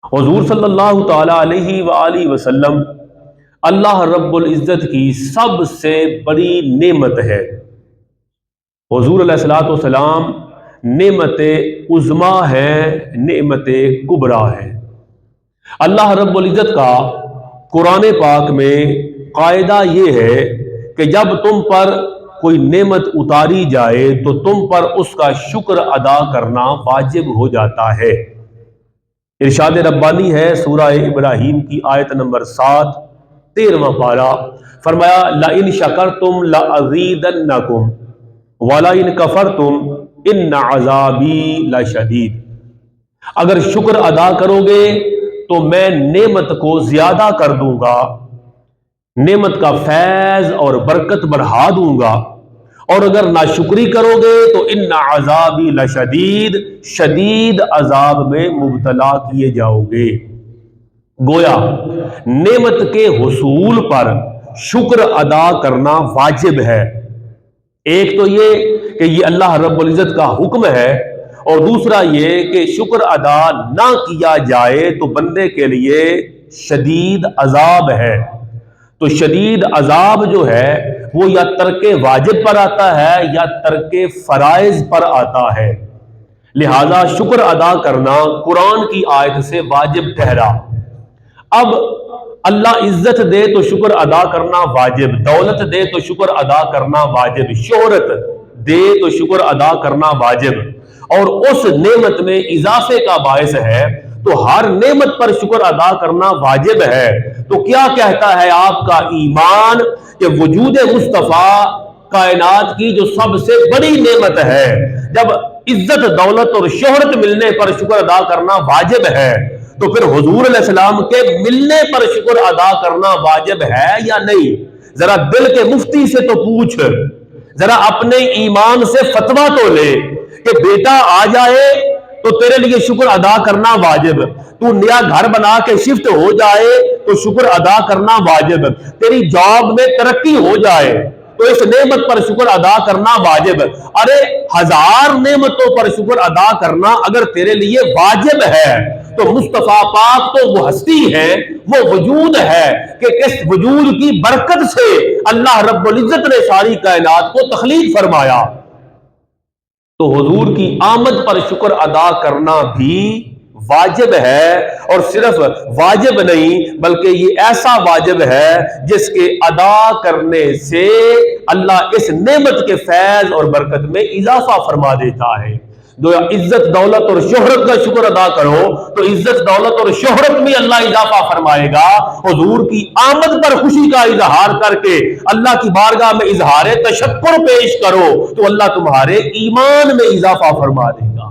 حضور صلی اللہ تعالی علیہ وآلہ وسلم اللہ رب العزت کی سب سے بڑی نعمت ہے۔ حضور علیہ الصلوۃ والسلام نعمت عظمیٰ ہے، نعمت کبریٰ ہے۔ اللہ رب العزت کا قرآن پاک میں قاعدہ یہ ہے کہ جب تم پر کوئی نعمت اتاری جائے تو تم پر اس کا شکر ادا کرنا واجب ہو جاتا ہے۔ ارشاد ربانی ہے سورہ ابراہیم کی آیت نمبر 7، 13واں پارہ، فرمایا لَإِن شَكَرْتُمْ لَأَزِيدَنَّكُمْ وَلَئِن كَفَرْتُمْ إِنَّ عَذَابِي لَشَدِيدٌ۔ اگر شکر ادا کرو گے تو میں نعمت کو زیادہ کر دوں گا، نعمت کا فیض اور برکت بڑھا دوں گا، اور اگر ناشکری کرو گے تو ان عذابی لشدید، شدید عذاب میں مبتلا کیے جاؤ گے۔ گویا نعمت کے حصول پر شکر ادا کرنا واجب ہے۔ ایک تو یہ کہ یہ اللہ رب العزت کا حکم ہے، اور دوسرا یہ کہ شکر ادا نہ کیا جائے تو بندے کے لیے شدید عذاب ہے۔ تو شدید عذاب جو ہے وہ یا ترک واجب پر آتا ہے یا ترک فرائض پر آتا ہے، لہذا شکر ادا کرنا قرآن کی آیت سے واجب ٹھہرا۔ اب اللہ عزت دے تو شکر ادا کرنا واجب، دولت دے تو شکر ادا کرنا واجب، شہرت دے تو شکر ادا کرنا واجب، اور اس نعمت میں اضافے کا باعث ہے تو ہر نعمت پر شکر ادا کرنا واجب ہے۔ تو کیا کہتا ہے آپ کا ایمان کہ وجود مصطفیٰ کائنات کی جو سب سے بڑی نعمت ہے، جب عزت دولت اور شہرت ملنے پر شکر ادا کرنا واجب ہے تو پھر حضور علیہ السلام کے ملنے پر شکر ادا کرنا واجب ہے یا نہیں؟ ذرا دل کے مفتی سے تو پوچھ، ذرا اپنے ایمان سے فتویٰ تو لے کہ بیٹا آ جائے تو تیرے لیے شکر ادا کرنا واجب، تو نیا گھر بنا کے شفٹ ہو جائے تو شکر ادا کرنا واجب، تیری جاب میں ترقی ہو جائے تو اس نعمت پر شکر ادا کرنا واجب۔ ارے ہزار نعمتوں پر شکر ادا کرنا اگر تیرے لیے واجب ہے تو مصطفیٰ پاک تو وہ ہستی ہے، وہ وجود ہے کہ کس وجود کی برکت سے اللہ رب العزت نے ساری کائنات کو تخلیق فرمایا۔ تو حضور کی آمد پر شکر ادا کرنا بھی واجب ہے، اور صرف واجب نہیں بلکہ یہ ایسا واجب ہے جس کے ادا کرنے سے اللہ اس نعمت کے فیض اور برکت میں اضافہ فرما دیتا ہے۔ جو عزت دولت اور شہرت کا شکر ادا کرو تو عزت دولت اور شہرت میں اللہ اضافہ فرمائے گا۔ حضور کی آمد پر خوشی کا اظہار کر کے اللہ کی بارگاہ میں اظہار تشکر پیش کرو تو اللہ تمہارے ایمان میں اضافہ فرما دے گا۔